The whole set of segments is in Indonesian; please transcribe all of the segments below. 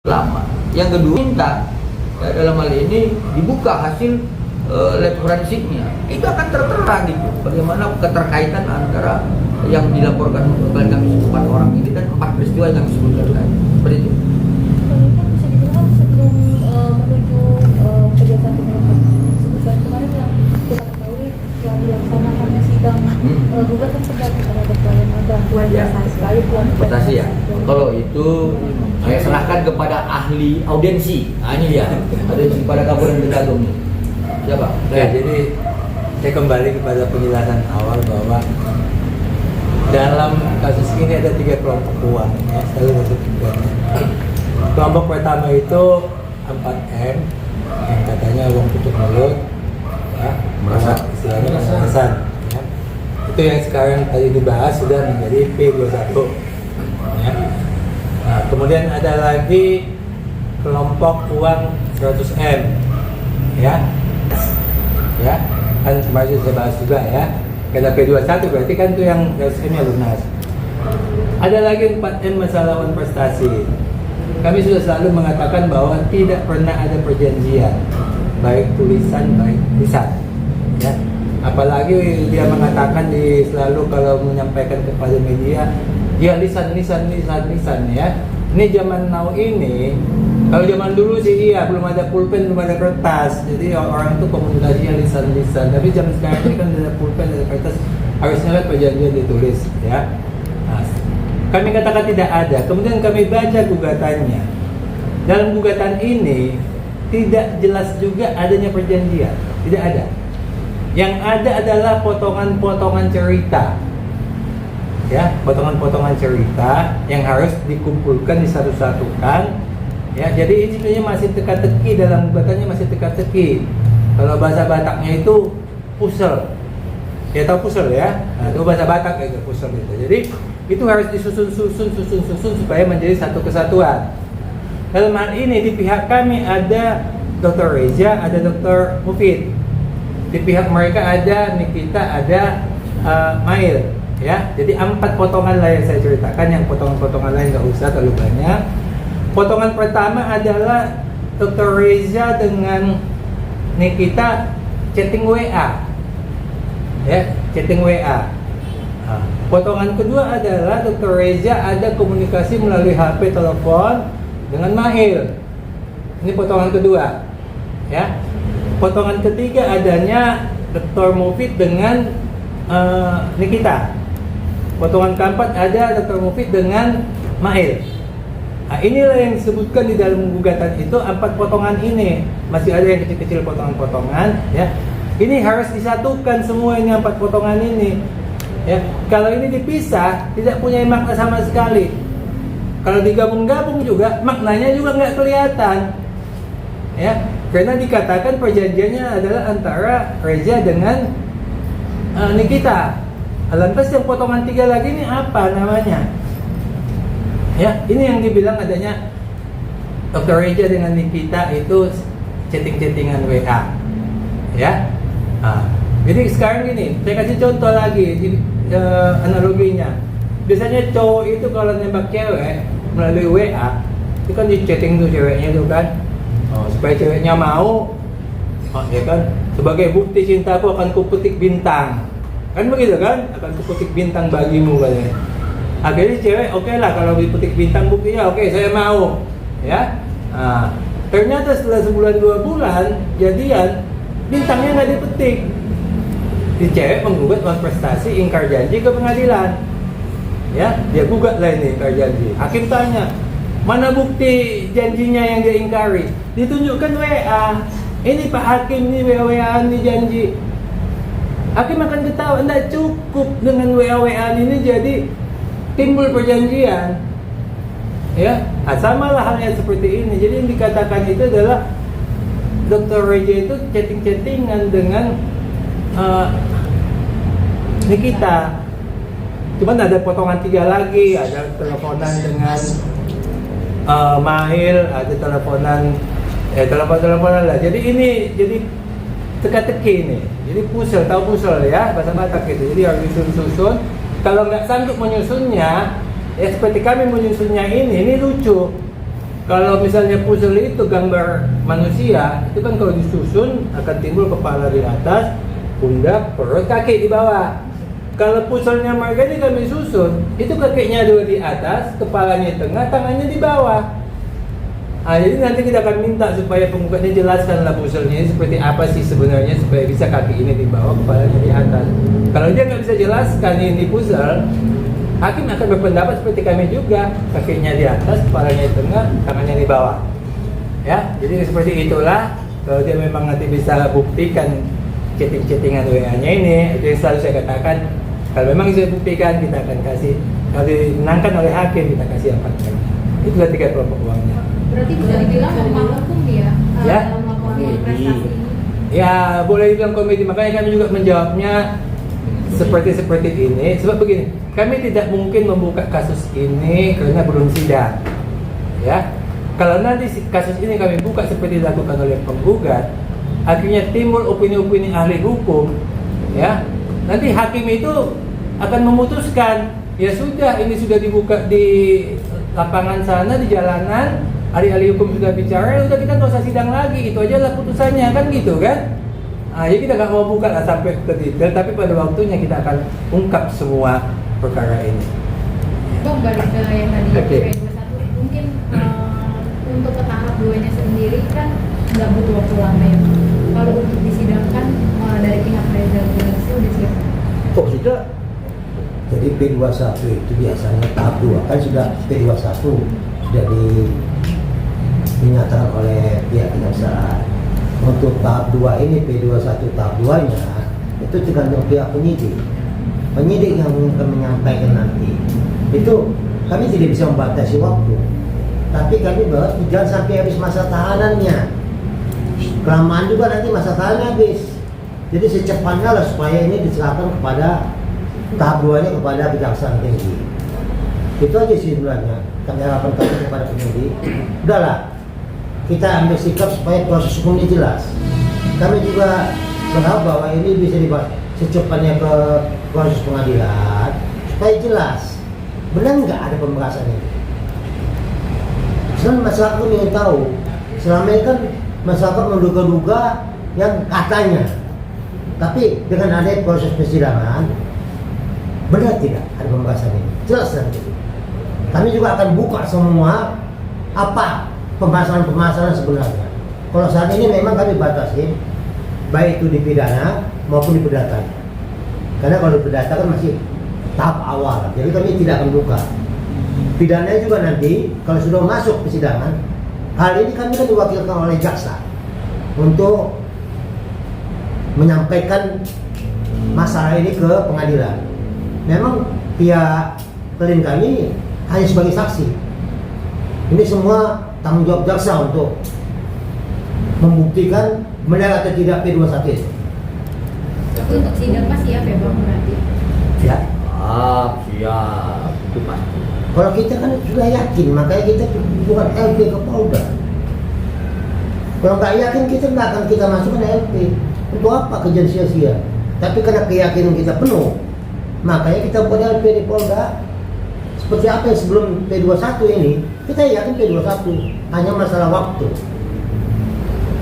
lama. Yang kedua minta dalam hal ini dibuka hasil lab forensiknya, itu akan tertera gitu bagaimana keterkaitan antara yang dilaporkan klien kami 4 orang ini dan 4 peristiwa yang kami sebutkan tadi. Seperti itu. Bisa dibilang sebelum menuju kegiatan sebutkan kemarin yang kita ketahui yang dilaksanakannya sidang gugatan perdata terhadap klien ada Ya, sekali reputasi ya. Kalau itu saya serahkan kepada ahli audiensi. Nah, ini dia. Audiensi pada Kabupaten Tulungagung. Siapa? Ya, jadi saya kembali kepada penjelasan awal bahwa dalam kasus ini ada 3 kelompok uang, ya, selalu masuk pidana. Kelompok pertama itu 4M, yang katanya uang tutup mulut, ya, istilahnya pemerasan. Ya. Itu yang sekarang tadi dibahas sudah menjadi P21. Ya. Nah, kemudian ada lagi kelompok uang 100M, ya, kan kemarin saya bahas juga ya. Kata P21 berarti kan itu yang 100M nya lunas. Ada lagi 4M masalah lawan prestasi. Kami sudah selalu mengatakan bahwa tidak pernah ada perjanjian, baik tulisan baik lisan, ya. Apalagi dia mengatakan selalu kalau menyampaikan kepada media, ya lisan ya. Ini zaman now ini, kalau zaman dulu sih iya, belum ada pulpen, belum ada kertas, jadi orang tuh komunikasinya lisan. Tapi zaman sekarang ini kan ada pulpen, ada kertas, harusnya kan perjanjian ditulis, ya. Nah, kami katakan tidak ada. Kemudian kami baca gugatannya. Dalam gugatan ini tidak jelas juga adanya perjanjian, tidak ada. Yang ada adalah potongan-potongan cerita, ya, potongan-potongan cerita yang harus dikumpulkan, disatu-satukan, ya. Jadi ini sebenarnya masih teka-teki, dalam gugatannya masih teka-teki. Kalau bahasa Bataknya itu pusel, ya, tahu pusel ya? Nah, itu bahasa Batak itu pusel itu. Jadi itu harus disusun supaya menjadi satu kesatuan. Dalam hal ini di pihak kami ada Dr. Reza, ada Dr. Mufid. Di pihak mereka ada Nikita, ada Mail, ya. Jadi 4 potongan lah yang saya ceritakan, yang potongan-potongan lain nggak usah terlalu banyak. Potongan pertama adalah Dr. Reza dengan Nikita chatting WA, ya, chatting WA. Nah, potongan kedua adalah Dr. Reza ada komunikasi melalui HP telepon dengan Mail. Ini potongan kedua, ya. Potongan ketiga adanya Dr. Mufid dengan Nikita. Potongan keempat ada Dr. Mufid dengan Mail. Nah, inilah yang disebutkan di dalam gugatan itu 4 potongan ini. Masih ada yang kecil-kecil potongan-potongan, ya. Ini harus disatukan semua ini 4 potongan ini. Ya, kalau ini dipisah tidak punya makna sama sekali. Kalau digabung-gabung juga maknanya juga nggak kelihatan, ya, karena dikatakan perjanjiannya adalah antara Reza dengan Nikita. Lantas yang potongan 3 lagi ini apa namanya? Ya, ini yang dibilang adanya Dr. Reza dengan Nikita itu chatting-chattingan WA, ya. Nah, jadi sekarang gini, saya kasih contoh lagi analoginya. Biasanya cowok itu kalau nembak cewek melalui WA, itu kan di chatting tuh ceweknya tuh kan, supaya ceweknya mau, ya kan, sebagai bukti cintaku akan kupetik bintang, kan begitu kan, akan kupetik bintang bagimu katanya. Akhirnya cewek oke lah kalau dipetik bintang buktinya, oke saya mau, ya. Nah, ternyata setelah sebulan 2 bulan jadian, bintangnya nggak dipetik. Si cewek menggugat prestasi ingkar janji ke pengadilan, ya, dia gugat lah ini ingkar janji. Hakim tanya, mana bukti janjinya yang dia ingkari? Ditunjukkan WA. Ini Pak Hakim, ini WA-WA ini janji. Hakim akan ketawa, tidak cukup dengan WA-WA ini jadi timbul perjanjian, ya. Nah, samalah halnya seperti ini. Jadi yang dikatakan itu adalah Dr. Reza itu chatting-chattingan dengan Nikita. Cuman ada potongan 3 lagi, ada teleponan dengan Mahil, ada teleponan lah. Jadi ini jadi teka-teki ini. Jadi pusel, tahu pusel ya, bahasa Batak gitu. Jadi harus disusun-susun. Kalau nggak sanggup menyusunnya, ya seperti kami menyusunnya ini lucu. Kalau misalnya puzzle itu gambar manusia, itu kan kalau disusun akan timbul kepala di atas, pundak, perut, kaki di bawah. Kalau puzzle-nya Marga ini kami susun, itu kakinya dua di atas, kepalanya di tengah, tangannya di bawah. Jadi nanti kita akan minta supaya penggugatnya jelaskanlah puzzle-nya ini seperti apa sih sebenarnya supaya bisa kaki ini di bawah, kepalanya di atas. Kalau dia nggak bisa jelaskan ini puzzle, hakim akan berpendapat seperti kami juga, kakinya di atas, kepalanya di tengah, tangannya di bawah. Ya, jadi seperti itulah. Kalau dia memang nanti bisa buktikan chatting-chattingan WA-nya ini, itu yang selalu saya katakan. Kalau memang bisa buktikan, kita akan kasih. Kalau dimenangkan oleh hakim, kita kasih apa? Itulah 3 kelompok uangnya. Berarti bisa dibilang menghukum ya? Ya. Melakukan prestasi ini. Ya, boleh dibilang komedi. Makanya kami juga menjawabnya seperti ini. Sebab begini, kami tidak mungkin membuka kasus ini karena belum sidang. Ya, kalau nanti kasus ini kami buka seperti dilakukan oleh penggugat, akhirnya timbul opini-opini ahli hukum. Ya, nanti hakim itu akan memutuskan, ya sudah, ini sudah dibuka di lapangan sana, di jalanan, ahli-ahli hukum sudah bicara, ya udah kita nggak usah sidang lagi, itu aja lah putusannya, kan gitu kan? Jadi kita nggak mau buka lah sampai ke detail, tapi pada waktunya kita akan ungkap semua perkara ini. Bang, balik ke yang tadi Oke. P21, mungkin untuk ke tahap 2-nya sendiri kan nggak butuh waktu lama ya. Kalau untuk disidangkan dari pihak Reza Galaxy udah siap. Kok sudah? Jadi P21 itu biasanya tahap 2 kan sudah P21 sudah dinyatakan oleh pihak kejaksaan. Untuk tahap 2 ini P21 tahap 2-nya itu tergantung pihak penyidik. Penyidik yang akan menyampaikan nanti. Itu kami tidak bisa membatasi waktu. Tapi kami bahwa jangan sampai habis masa tahanannya. Kelamaan juga nanti masa tahanan habis. Jadi secepatnya lah supaya ini diserahkan kepada tahap 2-nya kepada Kejaksaan Tinggi. Itu aja sih sebenarnya. Kami harapan kami kepada penyidik. Udahlah, kita ambil sikap supaya proses hukumnya jelas. Kami juga berharap bahwa ini bisa dibahas secepatnya ke proses pengadilan supaya jelas. Benar nggak ada pembahasan ini? Sekarang masyarakat pun ingin tahu. Selama ini kan masyarakat menduga-duga yang katanya. Tapi dengan ada proses persidangan, benar tidak ada pembahasan ini? Jelas nanti. Kami juga akan buka semua apa pembahasan sebenarnya. Kalau saat ini memang kami batasi, baik itu di pidana maupun di perdata. Karena kalau di perdata kan masih tahap awal, jadi kami tidak akan buka. Pidana juga nanti kalau sudah masuk persidangan, hal ini kami kan diwakilkan oleh jaksa untuk menyampaikan masalah ini ke pengadilan. Memang pihak klien kami hanya sebagai saksi. Ini semua tanggung jawab jaksa untuk membuktikan benar atau tidak P21 itu. Tapi untuk sidang pasti siap ya Bang berarti? Ya. Siap, itu pasti. Kalau kita kan sudah yakin, makanya kita bukan LP ke Polda. Kalau nggak yakin kita nggak akan kita masukkan LP. Untuk apa kejadian sia-sia? Tapi karena keyakinan kita penuh, makanya kita buat LP di Polda. Seperti apa yang sebelum P21 ini, kita yakin P21 hanya masalah waktu.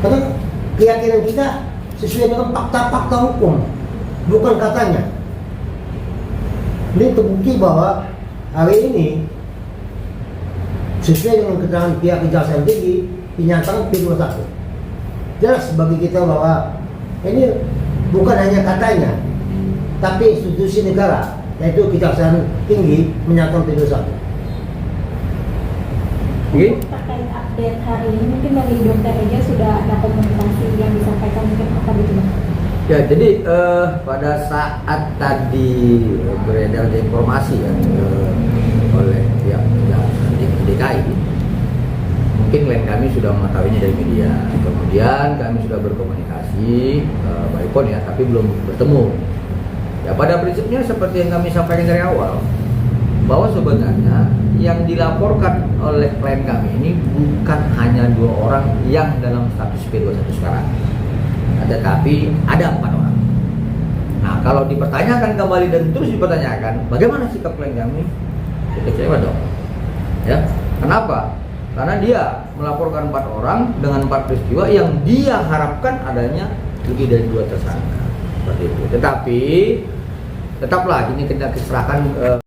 Karena keyakinan kita sesuai dengan fakta-fakta hukum, bukan katanya. Ini terbukti bahwa hari ini sesuai dengan keterangan pihak Kejaksaan Tinggi dinyatakan P21. Jelas bagi kita bahwa ini bukan hanya katanya, tapi institusi negara, yaitu Kejaksaan Tinggi menyatakan P21. Terkait update hari ini mungkin dari Dokter Eja sudah ada komunikasi yang disampaikan mungkin apa gitu Bang? Ya, jadi pada saat tadi beredar informasi ya oleh pihak Kejaksaan Tinggi DKI, mungkin klien kami sudah mengetahuinya dari media. Kemudian kami sudah berkomunikasi by phone ya, tapi belum bertemu. Ya, pada prinsipnya seperti yang kami sampaikan dari awal, bahwa sebenarnya yang dilaporkan oleh klien kami ini bukan hanya 2 orang yang dalam status P21 sekarang, tetapi ada 4 orang. Nah, kalau dipertanyakan kembali dan terus dipertanyakan, bagaimana sikap klien kami? Kecewa dong. Ya, kenapa? karena dia melaporkan 4 orang dengan 4 peristiwa yang dia harapkan adanya lebih dari 2 tersangka seperti itu. Tetapi tetaplah ini kita serahkan